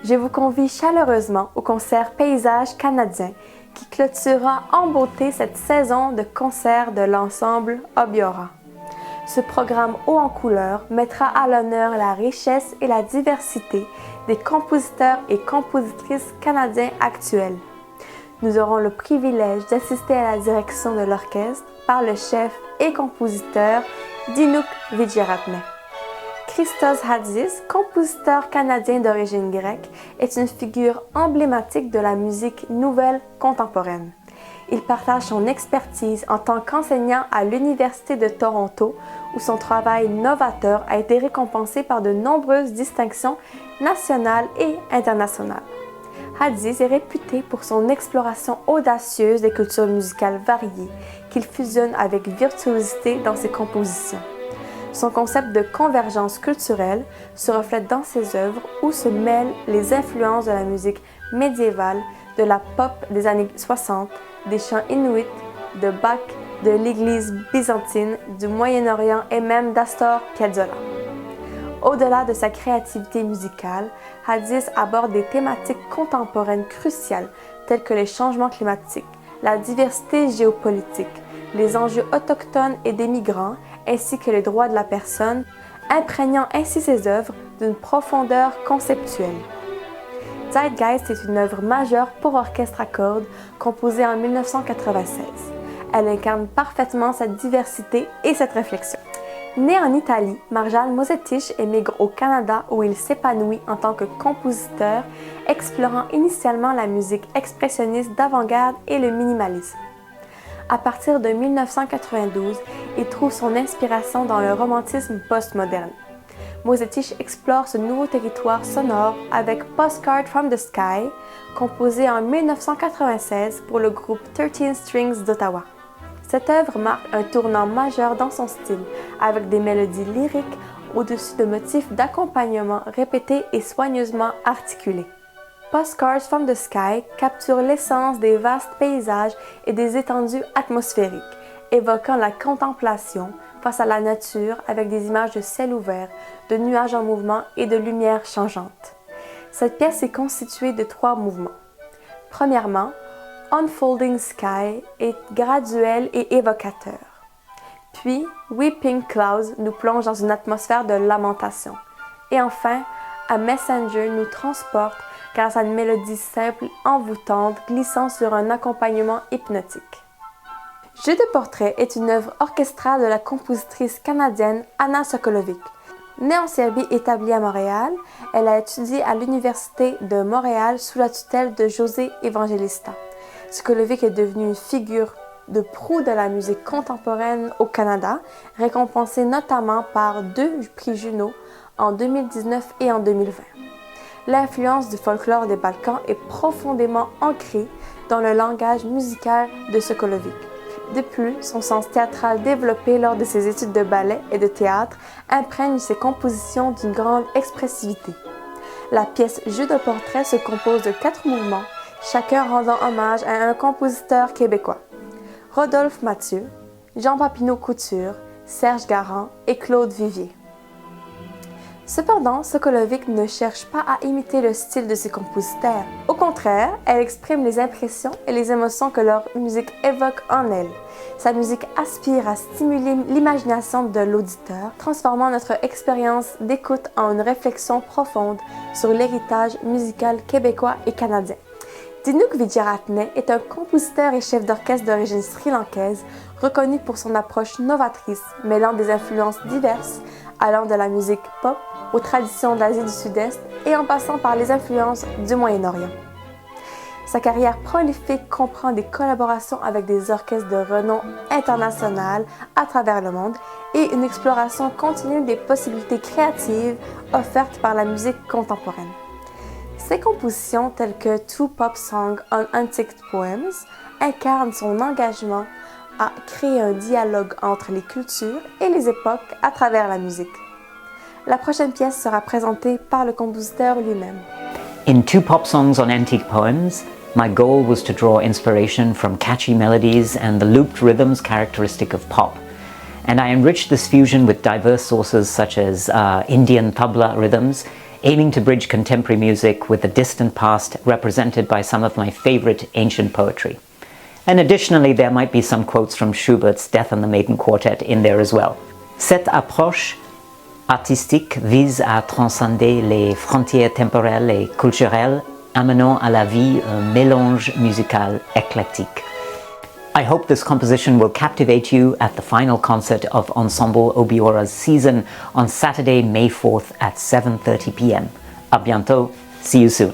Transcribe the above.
je vous convie chaleureusement au concert Paysage canadien qui clôturera en beauté cette saison de concerts de l'ensemble Obiora. Ce programme haut en couleurs mettra à l'honneur la richesse et la diversité des compositeurs et compositrices canadiens actuels. Nous aurons le privilège d'assister à la direction de l'orchestre par le chef et compositeur Dinouk Vijayaratne. Christos Hadzis, compositeur canadien d'origine grecque, est une figure emblématique de la musique nouvelle contemporaine. Il partage son expertise en tant qu'enseignant à l'Université de Toronto, où son travail novateur a été récompensé par de nombreuses distinctions nationales et internationales. Hadzis est réputé pour son exploration audacieuse des cultures musicales variées, qu'il fusionne avec virtuosité dans ses compositions. Son concept de convergence culturelle se reflète dans ses œuvres où se mêlent les influences de la musique médiévale, de la pop des années 60, des chants inuits, de Bach, de l'Église byzantine, du Moyen-Orient et même d'Astor Piazzolla. Au-delà de sa créativité musicale, Hadzis aborde des thématiques contemporaines cruciales telles que les changements climatiques, la diversité géopolitique, les enjeux autochtones et des migrants, ainsi que les droits de la personne, imprégnant ainsi ses œuvres d'une profondeur conceptuelle. Zeitgeist est une œuvre majeure pour orchestre à cordes composée en 1996. Elle incarne parfaitement cette diversité et cette réflexion. Né en Italie, Marjane Mosetich émigre au Canada où il s'épanouit en tant que compositeur, explorant initialement la musique expressionniste d'avant-garde et le minimalisme. À partir de 1992, il trouve son inspiration dans le romantisme postmoderne. Mosetich explore ce nouveau territoire sonore avec Postcard from the Sky, composé en 1996 pour le groupe 13 Strings d'Ottawa. Cette œuvre marque un tournant majeur dans son style, avec des mélodies lyriques au-dessus de motifs d'accompagnement répétés et soigneusement articulés. Postcards from the Sky capture l'essence des vastes paysages et des étendues atmosphériques, évoquant la contemplation face à la nature avec des images de ciel ouvert, de nuages en mouvement et de lumière changeante. Cette pièce est constituée de 3 mouvements. Premièrement, Unfolding Sky est graduel et évocateur. Puis, Weeping Clouds nous plonge dans une atmosphère de lamentation. Et enfin, A Messenger nous transporte grâce à une mélodie simple, envoûtante, glissant sur un accompagnement hypnotique. Jeu de portrait est une œuvre orchestrale de la compositrice canadienne Anna Sokolovic. Née en Serbie établie à Montréal, elle a étudié à l'Université de Montréal sous la tutelle de José Evangelista. Sokolovic est devenue une figure de proue de la musique contemporaine au Canada, récompensée notamment par 2 prix Juno en 2019 et en 2020. L'influence du folklore des Balkans est profondément ancrée dans le langage musical de Sokolovic. De plus, son sens théâtral développé lors de ses études de ballet et de théâtre imprègne ses compositions d'une grande expressivité. La pièce Jeu de portrait se compose de 4 mouvements, chacun rendant hommage à un compositeur québécois. Rodolphe Mathieu, Jean Papineau Couture, Serge Garand et Claude Vivier. Cependant, Sokolovic ne cherche pas à imiter le style de ses compositeurs. Au contraire, elle exprime les impressions et les émotions que leur musique évoque en elle. Sa musique aspire à stimuler l'imagination de l'auditeur, transformant notre expérience d'écoute en une réflexion profonde sur l'héritage musical québécois et canadien. Dinouk Vijayaratne est un compositeur et chef d'orchestre d'origine sri-lankaise, reconnu pour son approche novatrice, mêlant des influences diverses, allant de la musique pop aux traditions de l'Asie du Sud-Est et en passant par les influences du Moyen-Orient. Sa carrière prolifique comprend des collaborations avec des orchestres de renom international à travers le monde et une exploration continue des possibilités créatives offertes par la musique contemporaine. Ses compositions telles que Two Pop Songs on Antique Poems incarnent son engagement à créer un dialogue entre les cultures et les époques à travers la musique. La prochaine pièce sera présentée par le compositeur lui-même. In Two Pop Songs on Antique Poems, my goal was to draw inspiration from catchy melodies and the looped rhythms characteristic of pop. And I enriched this fusion with diverse sources such as Indian tabla rhythms, aiming to bridge contemporary music with the distant past represented by some of my favorite ancient poetry. And additionally, there might be some quotes from Schubert's Death on the Maiden Quartet in there as well. Cette approche artistique vise à transcender les frontières temporelles et culturelles, amenant à la vie un mélange musical éclectique. I hope this composition will captivate you at the final concert of Ensemble Obiora's season on Saturday, May 4th at 7:30 p.m. À bientôt. See you soon.